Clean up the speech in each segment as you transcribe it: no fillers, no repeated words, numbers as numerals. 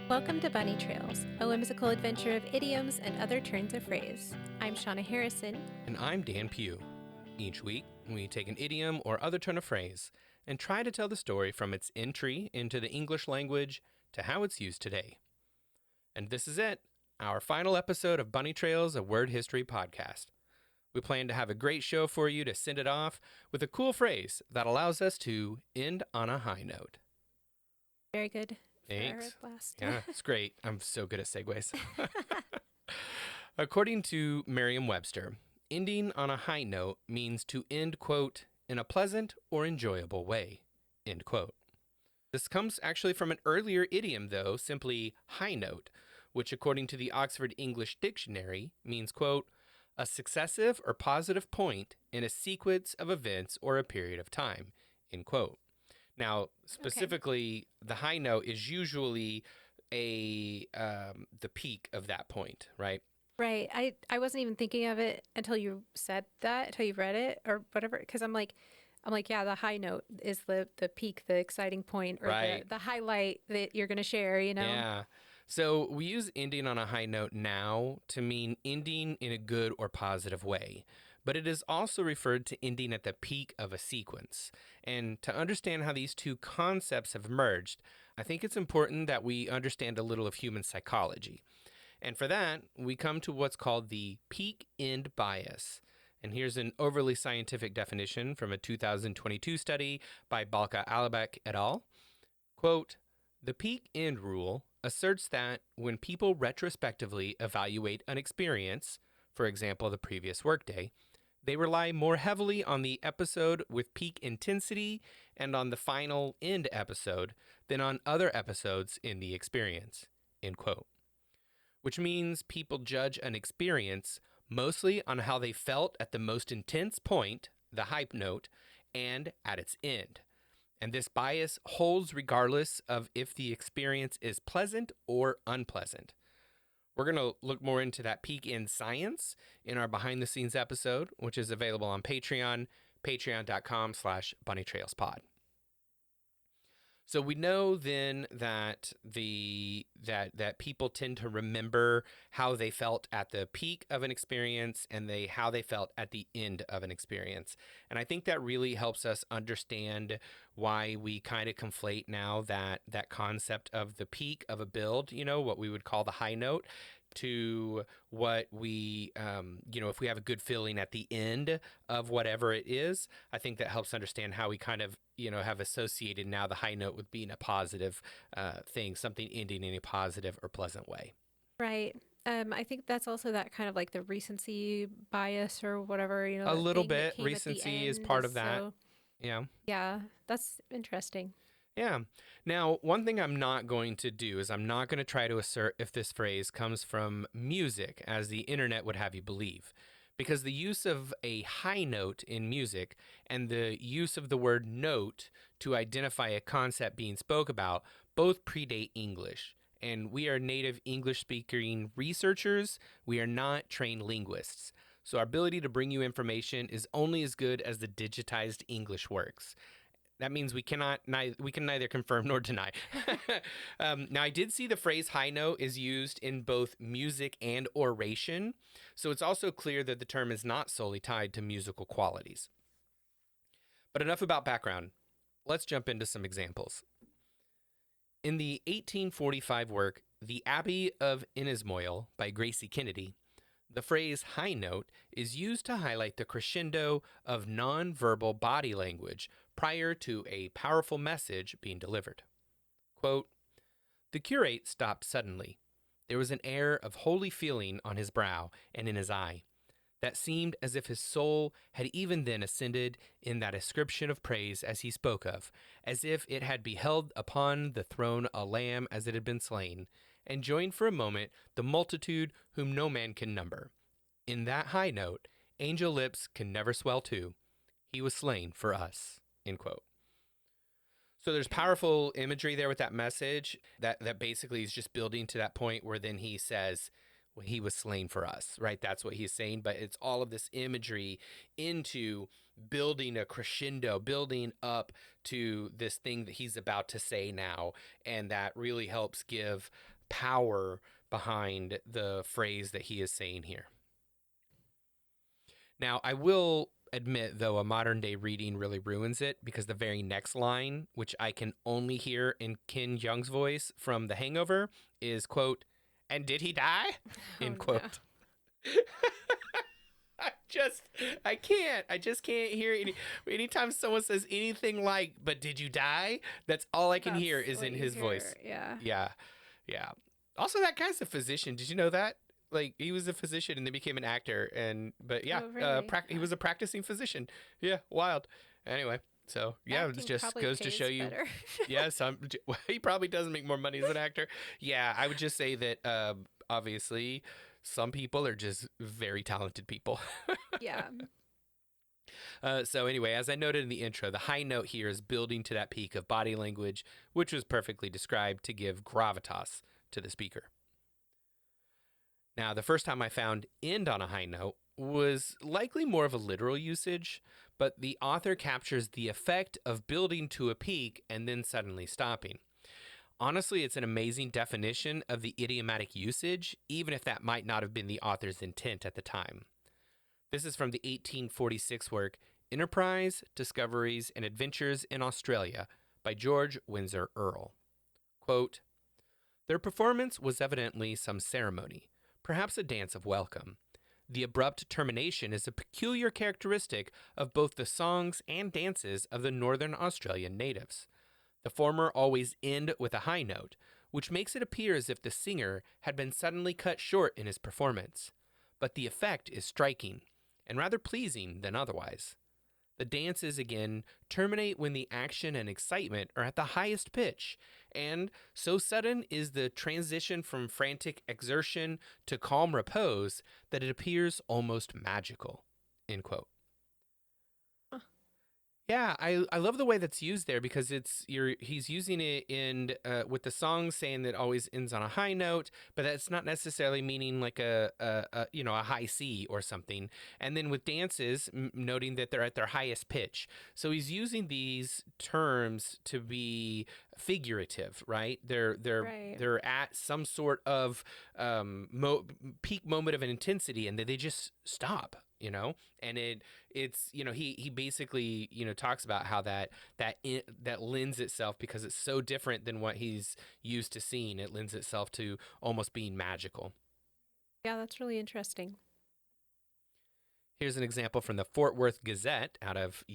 Welcome to Bunny Trails, a whimsical adventure of idioms and other turns of phrase. I'm Shauna Harrison. And I'm Dan Pugh. Each week, we take an idiom or other turn of phrase and try to tell the story from its entry into the English language to how it's used today. And this is it, our final episode of Bunny Trails, a Word History podcast. We plan to have a great show for you to send it off with a cool phrase that allows us to end on a high note. Very good. Thanks. For our last. Yeah, it's great. I'm so good at segues. According to Merriam-Webster, ending on a high note means to end, quote, in a pleasant or enjoyable way, end quote. This comes actually from an earlier idiom, though, simply high note, which according to the Oxford English Dictionary means, quote, a successive or positive point in a sequence of events or a period of time, end quote. Now, specifically, The high note is usually the peak of that point, right? Right. I wasn't even thinking of it until you said that, until you read it or whatever, because I'm like, yeah, the high note is the peak, the exciting point, or Right. the highlight that you're going to share, you know? Yeah. So we use ending on a high note now to mean ending in a good or positive way. But it is also referred to ending at the peak of a sequence. And to understand how these two concepts have merged, I think it's important that we understand a little of human psychology. And for that, we come to what's called the peak end bias. And here's an overly scientific definition from a 2022 study by Balka Alabek et al. Quote, the peak end rule asserts that when people retrospectively evaluate an experience, for example, the previous workday, they rely more heavily on the episode with peak intensity and on the final end episode than on other episodes in the experience, end quote. Which means people judge an experience mostly on how they felt at the most intense point, the hype note, and at its end. And this bias holds regardless of if the experience is pleasant or unpleasant. We're going to look more into that peak end science in our behind the scenes episode, which is available on Patreon, patreon.com/bunnytrailspod. So we know then that that people tend to remember how they felt at the peak of an experience and how they felt at the end of an experience. And I think that really helps us understand why we kind of conflate now that concept of the peak of a build, what we would call the high note, to what we, if we have a good feeling at the end of whatever it is. I think that helps understand how we kind of, have associated now the high note with being a positive thing, something ending in a positive or pleasant way. Right. I think that's also that kind of like the recency bias or whatever, A little bit. Recency is part of that. So, yeah. Yeah, that's interesting. Yeah. Now, one thing I'm not going to do is I'm not going to try to assert if this phrase comes from music, as the internet would have you believe. Because the use of a high note in music and the use of the word note to identify a concept being spoke about both predate English. And we are native English-speaking researchers. We are not trained linguists. So our ability to bring you information is only as good as the digitized English works. That means we can neither confirm nor deny. Now, I did see the phrase high note is used in both music and oration, so it's also clear that the term is not solely tied to musical qualities. But enough about background. Let's jump into some examples. In the 1845 work, The Abbey of Innismoil by Gracie Kennedy, the phrase high note is used to highlight the crescendo of nonverbal body language prior to a powerful message being delivered. Quote, the curate stopped suddenly. There was an air of holy feeling on his brow and in his eye that seemed as if his soul had even then ascended in that ascription of praise as he spoke of, as if it had beheld upon the throne a lamb as it had been slain, and joined for a moment the multitude whom no man can number. In that high note, angel lips can never swell to. He was slain for us, end quote. So there's powerful imagery there with that message that basically is just building to that point where then he says, well, he was slain for us, right? That's what he's saying. But it's all of this imagery into building a crescendo, building up to this thing that he's about to say now. And that really helps give power behind the phrase that he is saying here. Now, I will admit, though, a modern day reading really ruins it because the very next line, which I can only hear in Ken Jeong's voice from The Hangover, is, quote, "And did he die?" Oh, End no. quote. I just, I can't. I just can't hear anytime someone says anything like, "But did you die?" That's all I can That's hear is what in you his hear. voice. Yeah. Yeah. Yeah. Also, that guy's a physician. Did you know that? Like, he was a physician and then became an actor. But yeah, Oh, really? he was a practicing physician. Yeah. Wild. Anyway. So yeah, it Acting just probably goes to pays show you. better. Yeah, he probably does make more money as an actor. Yeah, I would just say that obviously some people are just very talented people. Yeah. So anyway, as I noted in the intro, the high note here is building to that peak of body language, which was perfectly described to give gravitas to the speaker. Now, the first time I found end on a high note was likely more of a literal usage, but the author captures the effect of building to a peak and then suddenly stopping. Honestly, it's an amazing definition of the idiomatic usage, even if that might not have been the author's intent at the time. This is from the 1846 work Enterprise, Discoveries, and Adventures in Australia by George Windsor Earle. Quote, "Their performance was evidently some ceremony, perhaps a dance of welcome. The abrupt termination is a peculiar characteristic of both the songs and dances of the Northern Australian natives. The former always end with a high note, which makes it appear as if the singer had been suddenly cut short in his performance. But the effect is striking, and rather pleasing than otherwise. The dances again terminate when the action and excitement are at the highest pitch, and so sudden is the transition from frantic exertion to calm repose that it appears almost magical." End quote. Yeah, I love the way that's used there because he's using it in with the song saying that it always ends on a high note, but that's not necessarily meaning like a high C or something. And then with dances, noting that they're at their highest pitch. So he's using these terms to be figurative, right? Right. They're at some sort of peak moment of an intensity, and they just stop. And it's he basically talks about how that lends itself, because it's so different than what he's used to seeing, it lends itself to almost being magical. Yeah, that's really interesting. Here's an example from the Fort Worth Gazette out of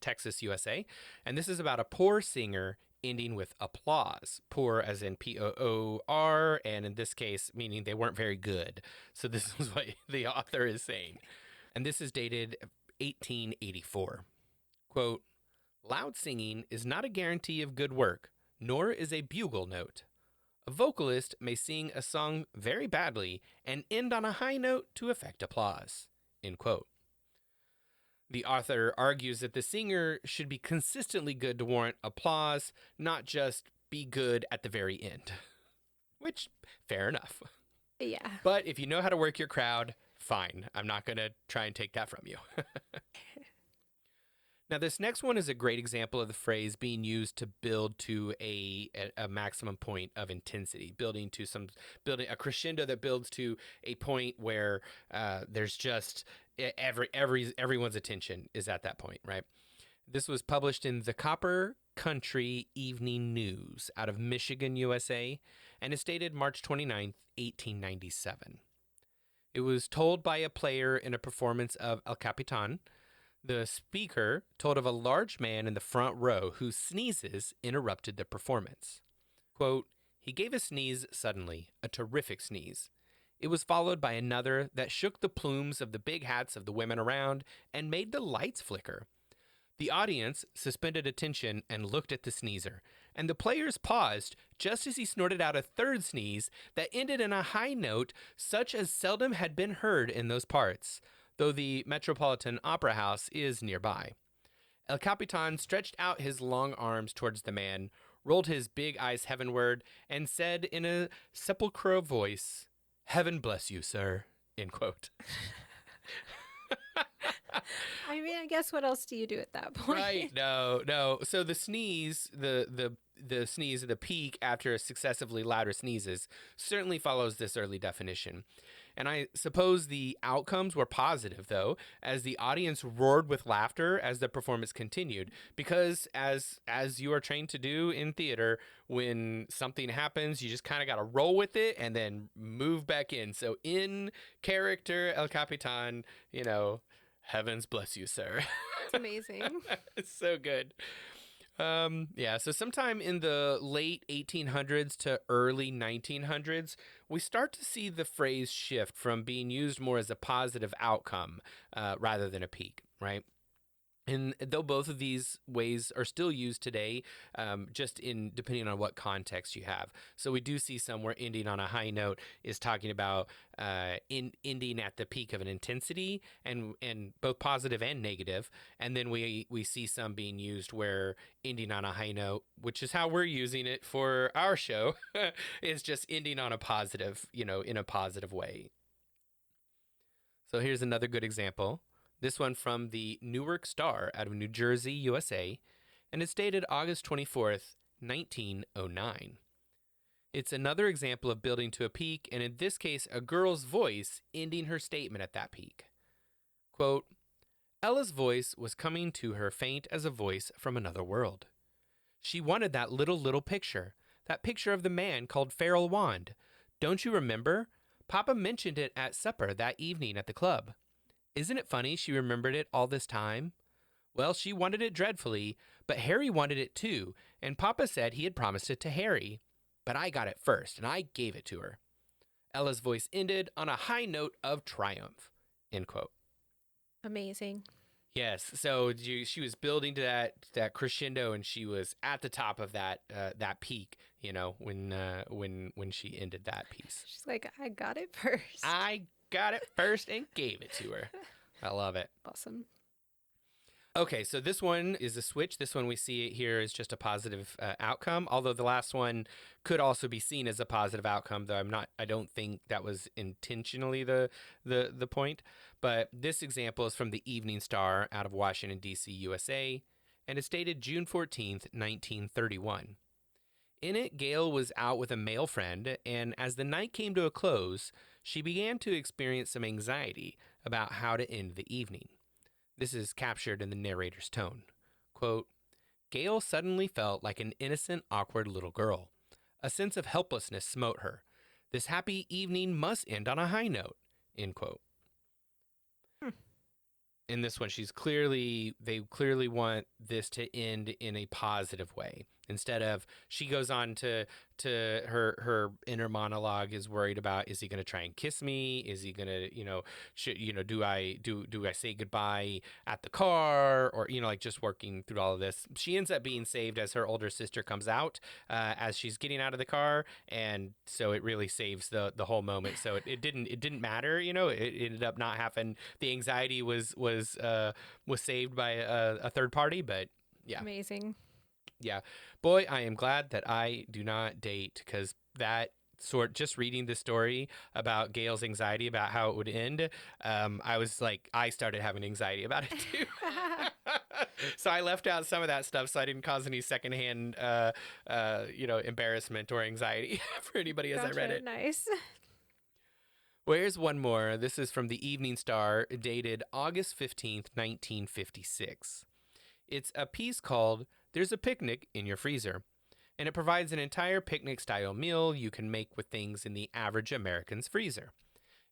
Texas, USA, and this is about a poor singer ending with applause. Poor as in Poor, and in this case meaning they weren't very good. So this is what the author is saying. And this is dated 1884. Quote, "Loud singing is not a guarantee of good work, nor is a bugle note. A vocalist may sing a song very badly and end on a high note to effect applause." End quote. The author argues that the singer should be consistently good to warrant applause, not just be good at the very end. Which, fair enough. Yeah. But if you know how to work your crowd, fine. I'm not going to try and take that from you. Now, this next one is a great example of the phrase being used to build to a maximum point of intensity, building a crescendo that builds to a point where there's just everyone's attention is at that point, right? This was published in the Copper Country Evening News out of Michigan, USA, and is dated March 29th, 1897. It was told by a player in a performance of El Capitan. The speaker told of a large man in the front row whose sneezes interrupted the performance. Quote, "He gave a sneeze suddenly, a terrific sneeze. It was followed by another that shook the plumes of the big hats of the women around and made the lights flicker. The audience suspended attention and looked at the sneezer, and the players paused just as he snorted out a third sneeze that ended in a high note such as seldom had been heard in those parts, though the Metropolitan Opera House is nearby. El Capitan stretched out his long arms towards the man, rolled his big eyes heavenward, and said in a sepulchral voice, 'Heaven bless you, sir.'" End quote. I mean, I guess what else do you do at that point? Right. No. So the sneeze, the sneeze of the peak after successively louder sneezes certainly follows this early definition. And I suppose the outcomes were positive, though, as the audience roared with laughter as the performance continued. Because as you are trained to do in theater, when something happens, you just kind of got to roll with it and then move back in. So in character, El Capitan, heavens bless you, sir. It's amazing. It's so good. Yeah, so sometime in the late 1800s to early 1900s, we start to see the phrase shift from being used more as a positive outcome rather than a peak, right? And though both of these ways are still used today, just in depending on what context you have. So we do see some where ending on a high note is talking about ending at the peak of an intensity, and both positive and negative. And then we see some being used where ending on a high note, which is how we're using it for our show, is just ending on a positive, in a positive way. So here's another good example. This one from the Newark Star out of New Jersey, USA, and it's dated August 24th, 1909. It's another example of building to a peak, and in this case, a girl's voice ending her statement at that peak. Quote, Ella's voice was coming to her faint as a voice from another world. She wanted that little picture, that picture of the man called Farrell Wand. Don't you remember? Papa mentioned it at supper that evening at the club. Isn't it funny she remembered it all this time? Well, she wanted it dreadfully, but Harry wanted it too, and Papa said he had promised it to Harry. But I got it first, and I gave it to her. Ella's voice ended on a high note of triumph. End quote. Amazing. Yes, so she was building to that crescendo, and she was at the top of that peak, when she ended that piece. She's like, I got it first. I got it first and gave it to her. I love it. Awesome. Okay, so this one is a switch. This one we see it here is just a positive outcome, although the last one could also be seen as a positive outcome, though I don't think that was intentionally the point. But this example is from the Evening Star out of Washington, D.C., USA, and it's dated June 14th, 1931. In it, Gail was out with a male friend, and as the night came to a close, she began to experience some anxiety about how to end the evening. This is captured in the narrator's tone. Quote, Gail suddenly felt like an innocent, awkward little girl. A sense of helplessness smote her. This happy evening must end on a high note. End quote. In this one, they clearly want this to end in a positive way. Instead of, she goes on to her inner monologue is worried about, is he going to try and kiss me? Is he going to, do I say goodbye at the car? Or, just working through all of this. She ends up being saved as her older sister comes out as she's getting out of the car. And so it really saves the whole moment. So it didn't matter, it ended up not happening. The anxiety was saved by a third party, but yeah. Amazing. Yeah. Boy, I am glad that I do not date, because just reading the story about Gail's anxiety about how it would end, I was like, I started having anxiety about it too. So I left out some of that stuff so I didn't cause any secondhand, embarrassment or anxiety for anybody as I read it. Nice. Well, here's one more. This is from the Evening Star, dated August 15th, 1956. It's a piece called There's a Picnic in Your Freezer, and it provides an entire picnic-style meal you can make with things in the average American's freezer.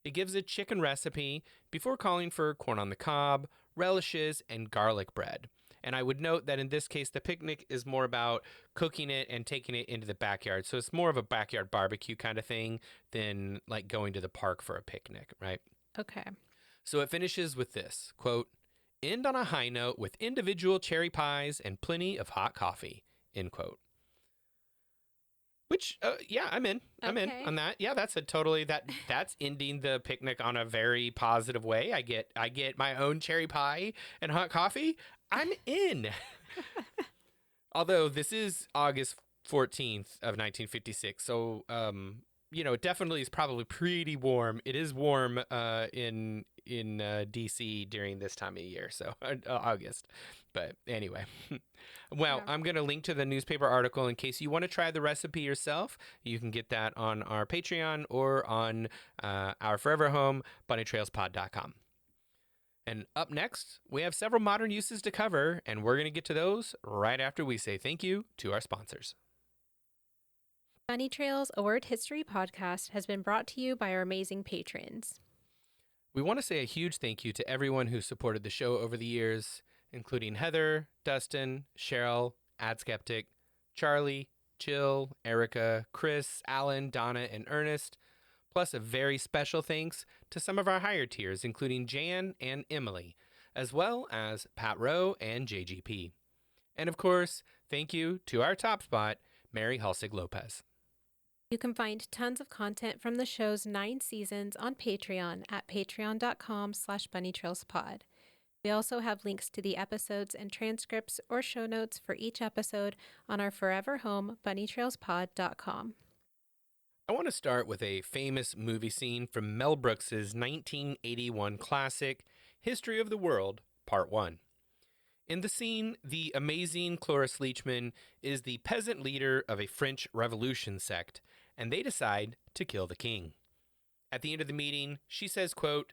It gives a chicken recipe before calling for corn on the cob, relishes, and garlic bread. And I would note that in this case, the picnic is more about cooking it and taking it into the backyard. So it's more of a backyard barbecue kind of thing than like going to the park for a picnic, right? Okay. So it finishes with this, quote, end on a high note with individual cherry pies and plenty of hot coffee, end quote. Which, yeah, I'm in on that. Yeah, that's that's ending the picnic on a very positive way. I get my own cherry pie and hot coffee. I'm in. Although this is August 14th of 1956. So, it definitely is probably pretty warm. It is warm in DC during this time of year, so August. But anyway, well, Yeah. I'm going to link to the newspaper article in case you want to try the recipe yourself. You can get that on our Patreon or on our forever home, bunnytrailspod.com. And up next, we have several modern uses to cover, and we're going to get to those right after we say thank you to our sponsors. Bunny Trails, a Word History podcast, has been brought to you by our amazing patrons. We want to say a huge thank you to everyone who supported the show over the years, including Heather, Dustin, Cheryl, Ad Skeptic, Charlie, Jill, Erica, Chris, Alan, Donna, and Ernest, plus a very special thanks to some of our higher tiers, including Jan and Emily, as well as Pat Rowe and JGP. And of course, thank you to our top spot, Mary Halsig Lopez. You can find tons of content from the show's 9 seasons on Patreon at patreon.com/bunnytrailspod. We also have links to the episodes and transcripts or show notes for each episode on our forever home, bunnytrailspod.com. I want to start with a famous movie scene from Mel Brooks's 1981 classic, History of the World, Part 1. In the scene, the amazing Cloris Leachman is the peasant leader of a French Revolution sect, and they decide to kill the king. At the end of the meeting, she says, quote,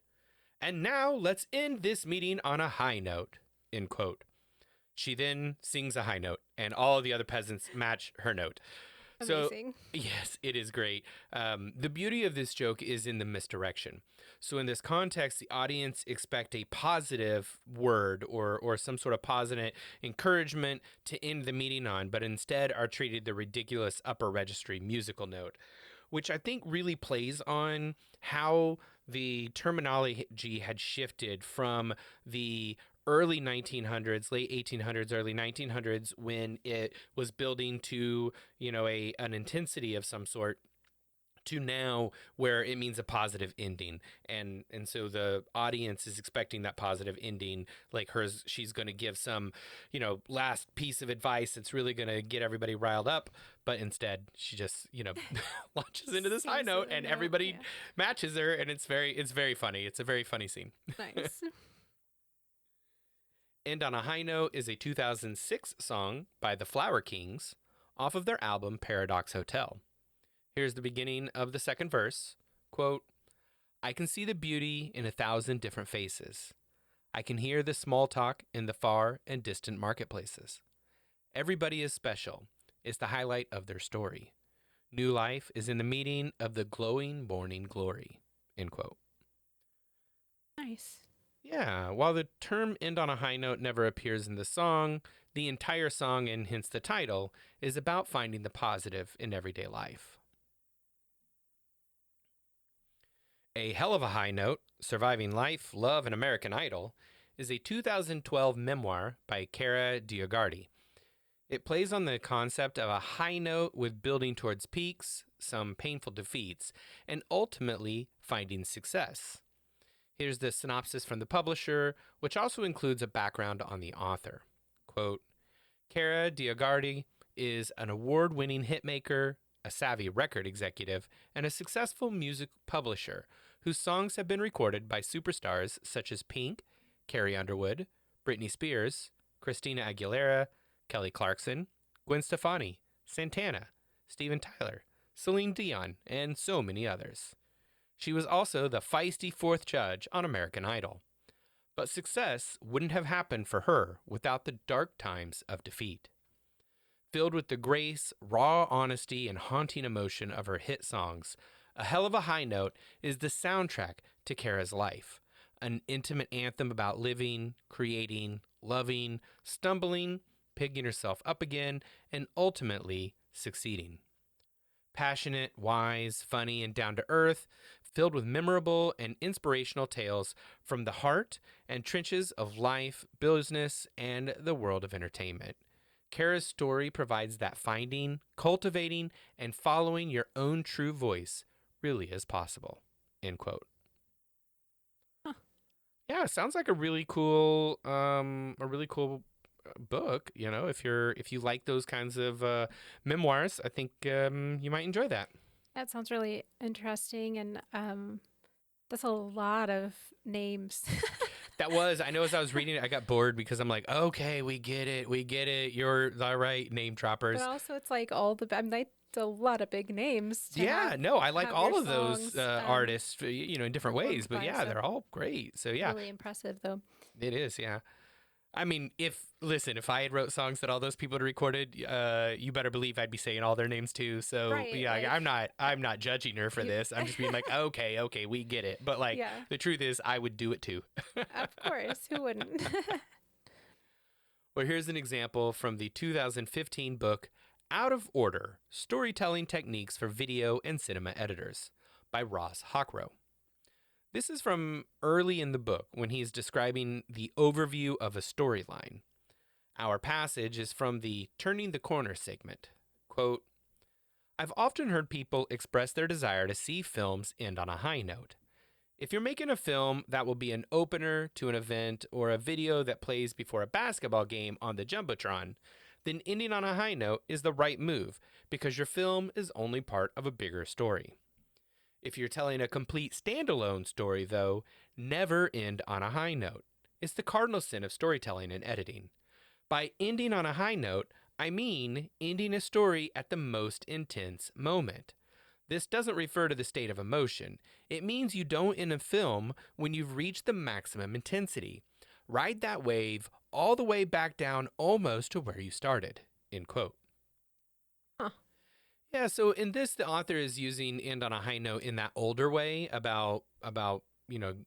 "And now let's end this meeting on a high note," end quote. She then sings a high note, and all the other peasants match her note. Amazing. So, yes, it is great. The beauty of this joke is in the misdirection. So in this context, the audience expect a positive word or some sort of positive encouragement to end the meeting on, but instead are treated the ridiculous upper registry musical note, which I think really plays on how the terminology had shifted from the early 1900s, late 1800s, early 1900s, when it was building to, an intensity of some sort, to now where it means a positive ending. And so the audience is expecting that positive ending, like hers. She's going to give some, last piece of advice that's really going to get everybody riled up. But instead, she just, launches into this high note, and everybody matches her. And it's very funny. It's a very funny scene. Nice. End on a High Note is a 2006 song by the Flower Kings off of their album Paradox Hotel. Here's the beginning of the second verse. Quote, "I can see the beauty in 1,000 different faces. I can hear the small talk in the far and distant marketplaces. Everybody is special. It's the highlight of their story. New life is in the meeting of the glowing morning glory." End quote. Nice. Yeah, while the term "end on a high note" never appears in the song, the entire song, and hence the title, is about finding the positive in everyday life. A Hell of a High Note, Surviving Life, Love, and American Idol is a 2012 memoir by Cara Dioguardi. It plays on the concept of a high note with building towards peaks, some painful defeats, and ultimately finding success. Here's the synopsis from the publisher, which also includes a background on the author. Quote, "Cara Dioguardi is an award-winning hitmaker, a savvy record executive, and a successful music publisher whose songs have been recorded by superstars such as Pink, Carrie Underwood, Britney Spears, Christina Aguilera, Kelly Clarkson, Gwen Stefani, Santana, Steven Tyler, Celine Dion, and so many others. She was also the feisty fourth judge on American Idol. But success wouldn't have happened for her without the dark times of defeat. Filled with the grace, raw honesty, and haunting emotion of her hit songs, A Hell of a High Note is the soundtrack to Cara's life, an intimate anthem about living, creating, loving, stumbling, picking herself up again, and ultimately succeeding. Passionate, wise, funny, and down to earth, filled with memorable and inspirational tales from the heart and trenches of life, business, and the world of entertainment. Cara's story provides that finding, cultivating, and following your own true voice really is possible." End quote. Huh. Yeah, it sounds like a really cool book. If you like those kinds of memoirs, I think you might enjoy that. That sounds really interesting, and that's a lot of names. That was, I know as I was reading it, I got bored because I'm like, okay, we get it. We get it. You're the right name But droppers. also, it's like all the I'm like it's a lot of big names to Yeah, no, I like have your all of those songs artists, in different ways. performed But by. yeah, So they're all great. So yeah, really impressive, though. it is. Yeah. I mean, if I had wrote songs that all those people had recorded, you better believe I'd be saying all their names too. So Right? yeah, Like I'm not judging her for you. this. I'm just being like, okay, okay, we get it. But like, Yeah, the truth is, I would do it too. of course. Who wouldn't? Well, here's an example from the 2015 book Out of Order: Storytelling Techniques for Video and Cinema Editors by Ross Hockrow. This is from early in the book when he's describing the overview of a storyline. Our passage is from the Turning the Corner segment. Quote, I've often heard people express their desire to see films end on a high note. If you're making a film that will be an opener to an event or a video that plays before a basketball game on the Jumbotron, then ending on a high note is the right move because your film is only part of a bigger story. If you're telling a complete standalone story, though, never end on a high note. It's the cardinal sin of storytelling and editing. By ending on a high note, I mean ending a story at the most intense moment. This doesn't refer to the state of emotion. It means you don't end a film when you've reached the maximum intensity. Ride that wave all the way back down almost to where you started. End quote. Huh. Yeah, so in this, the author is using end on a high note in that older way about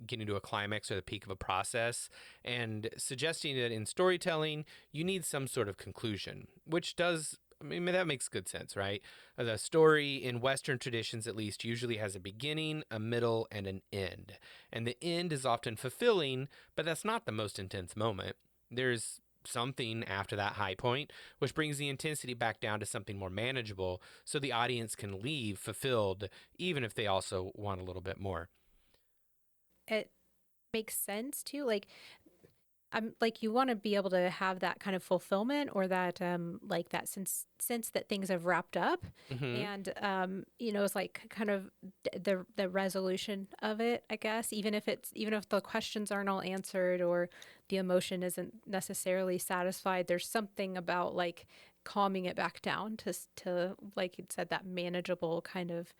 getting to a climax or the peak of a process, and suggesting that in storytelling you need some sort of conclusion, which does. I mean, that makes good sense, right? The story in Western traditions, at least, usually has a beginning, a middle, and an end. And the end is often fulfilling, but that's not the most intense moment. There's something after that high point, which brings the intensity back down to something more manageable so the audience can leave fulfilled, even if they also want a little bit more. It makes sense too. Like I'm like you want to be able to have that kind of fulfillment or that like that sense that things have wrapped up, Hmm. and it's like kind of the resolution of it, I guess, even if the questions aren't all answered or the emotion isn't necessarily satisfied, there's something about like calming it back down to like you said, that manageable kind of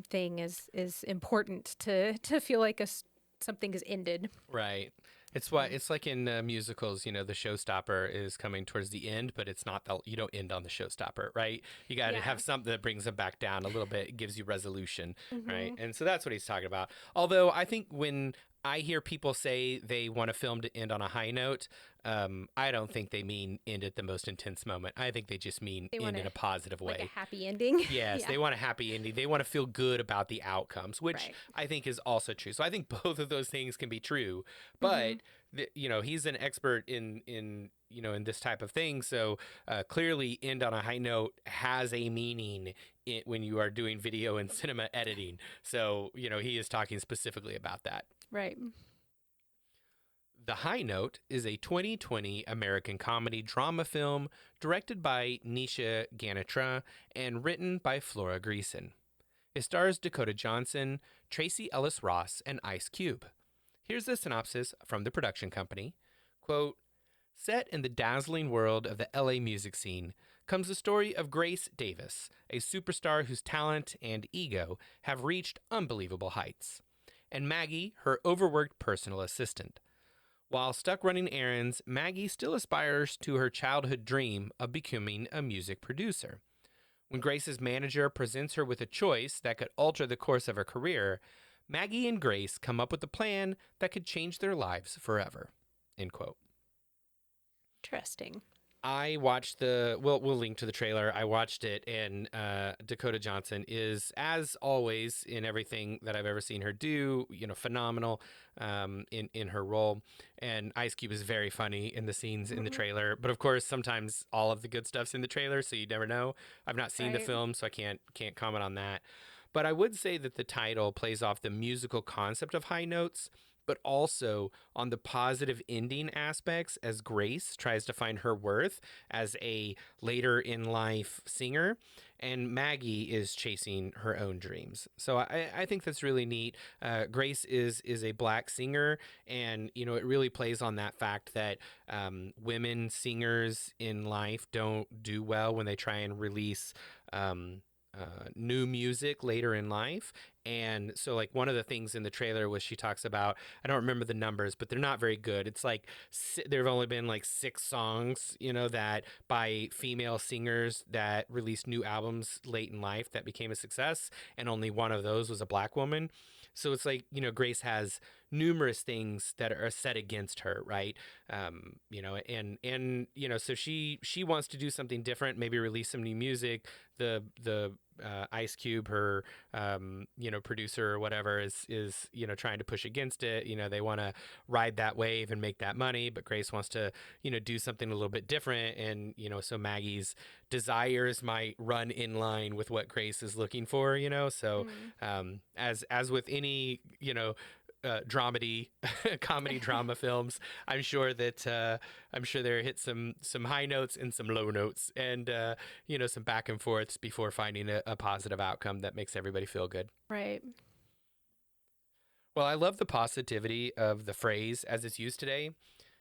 thing is important to feel like something is ended. Right. It's why it's like in musicals, the showstopper is coming towards the end, but it's not that you don't end on the showstopper, right? You got to Yeah. have something that brings them back down a little bit, gives you resolution, right? Hmm. And so that's what he's talking about. Although I think when I hear people say they want a film to end on a high note, I don't think they mean end at the most intense moment. I think they just mean They want end in to a positive like a way. happy ending. Yes, Yeah. they want a happy ending. They want to feel good about the outcomes, which Right. I think is also true. So I think both of those things can be true. Hmm. But he's an expert in this type of thing. So clearly, end on a high note has a meaning when you are doing video and cinema editing. So he is talking specifically about that. Right. The High Note is a 2020 American comedy drama film directed by Nisha Ganatra and written by Flora Greason. It stars Dakota Johnson, Tracy Ellis Ross, and Ice Cube. Here's the synopsis from the production company. Quote, set in the dazzling world of the LA music scene comes the story of Grace Davis, a superstar whose talent and ego have reached unbelievable heights, and Maggie, her overworked personal assistant. While stuck running errands, Maggie still aspires to her childhood dream of becoming a music producer. When Grace's manager presents her with a choice that could alter the course of her career, Maggie and Grace come up with a plan that could change their lives forever. End quote. Interesting. I watched we'll link to the trailer. I watched it, and Dakota Johnson is, as always in everything that I've ever seen her do, phenomenal in her role. And Ice Cube is very funny in the scenes in the Hmm. trailer. But of course, sometimes all of the good stuff's in the trailer, so you never know. I've not seen the Right. film, so I can't comment on that. But I would say that the title plays off the musical concept of high notes, but also on the positive ending aspects as Grace tries to find her worth as a later in life singer, and Maggie is chasing her own dreams. So I think that's really neat. Grace is a black singer, and it really plays on that fact that women singers in life don't do well when they try and release new music later in life. And so, like, one of the things in the trailer was she talks about, I don't remember the numbers, but they're not very good. It's like there have only been like 6 songs, that by female singers that released new albums late in life that became a success. And only one of those was a black woman. So it's like, Grace has numerous things that are set against her, right? So she wants to do something different, maybe release some new music. The Ice Cube, her producer or whatever, is trying to push against it. They want to ride that wave and make that money, but Grace wants to do something a little bit different. And so Maggie's desires might run in line with what Grace is looking for. So as with any dramedy comedy drama films, I'm sure there hit some high notes and some low notes, and some back and forths before finding a positive outcome that makes everybody feel good. Right. Well, I love the positivity of the phrase as it's used today.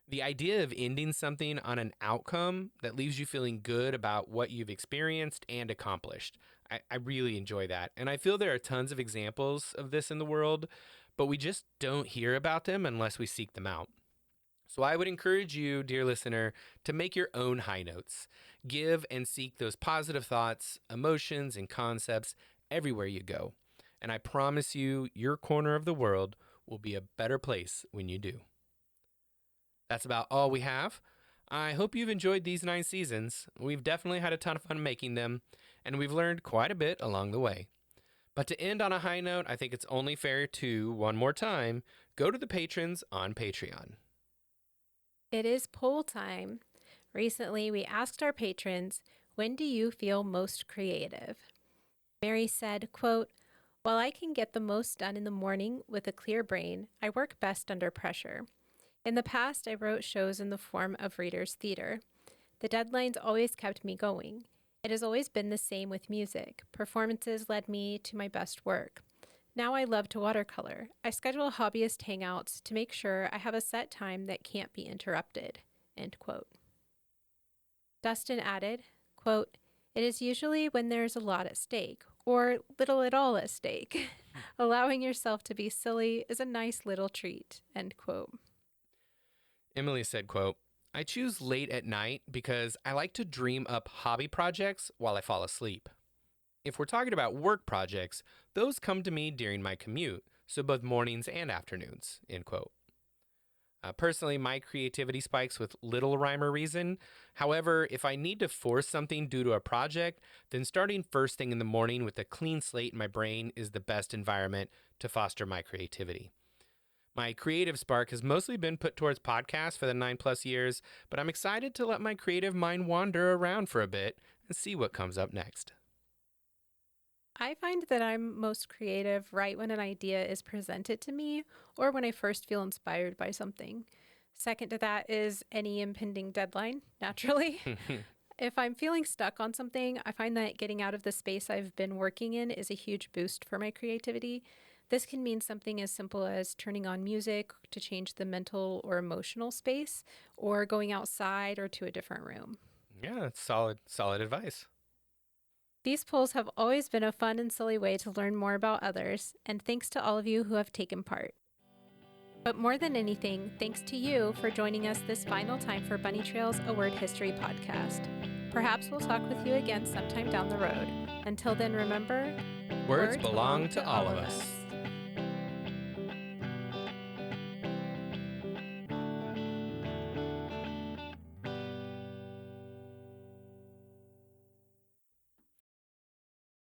The idea of ending something on an outcome that leaves you feeling good about what you've experienced and accomplished. I really enjoy that. And I feel there are tons of examples of this in the world, but we just don't hear about them unless we seek them out. So I would encourage you, dear listener, to make your own high notes. Give and seek those positive thoughts, emotions, and concepts everywhere you go. And I promise you, your corner of the world will be a better place when you do. That's about all we have. I hope you've enjoyed these 9 seasons. We've definitely had a ton of fun making them, and we've learned quite a bit along the way. But to end on a high note, I think it's only fair to, one more time, go to the patrons on Patreon. It is poll time. Recently, we asked our patrons, when do you feel most creative? Mary said, quote, while I can get the most done in the morning with a clear brain, I work best under pressure. In the past, I wrote shows in the form of readers' theater. The deadlines always kept me going. It has always been the same with music. Performances led me to my best work. Now I love to watercolor. I schedule hobbyist hangouts to make sure I have a set time that can't be interrupted. End quote. Dustin added, quote, it is usually when there's a lot at stake, or little at all at stake. Allowing yourself to be silly is a nice little treat. End quote. Emily said, quote, I choose late at night because I like to dream up hobby projects while I fall asleep. If we're talking about work projects, those come to me during my commute, so both mornings and afternoons, end quote. Personally, my creativity spikes with little rhyme or reason. However, if I need to force something due to a project, then starting first thing in the morning with a clean slate in my brain is the best environment to foster my creativity. My creative spark has mostly been put towards podcasts for the 9+ years, but I'm excited to let my creative mind wander around for a bit and see what comes up next. I find that I'm most creative right when an idea is presented to me or when I first feel inspired by something. Second to that is any impending deadline, naturally. If I'm feeling stuck on something, I find that getting out of the space I've been working in is a huge boost for my creativity. This can mean something as simple as turning on music to change the mental or emotional space, or going outside or to a different room. Yeah, that's solid advice. These polls have always been a fun and silly way to learn more about others, and thanks to all of you who have taken part. But more than anything, thanks to you for joining us this final time for Bunny Trails, a Word History podcast. Perhaps we'll talk with you again sometime down the road. Until then, remember, Words belong to all of us.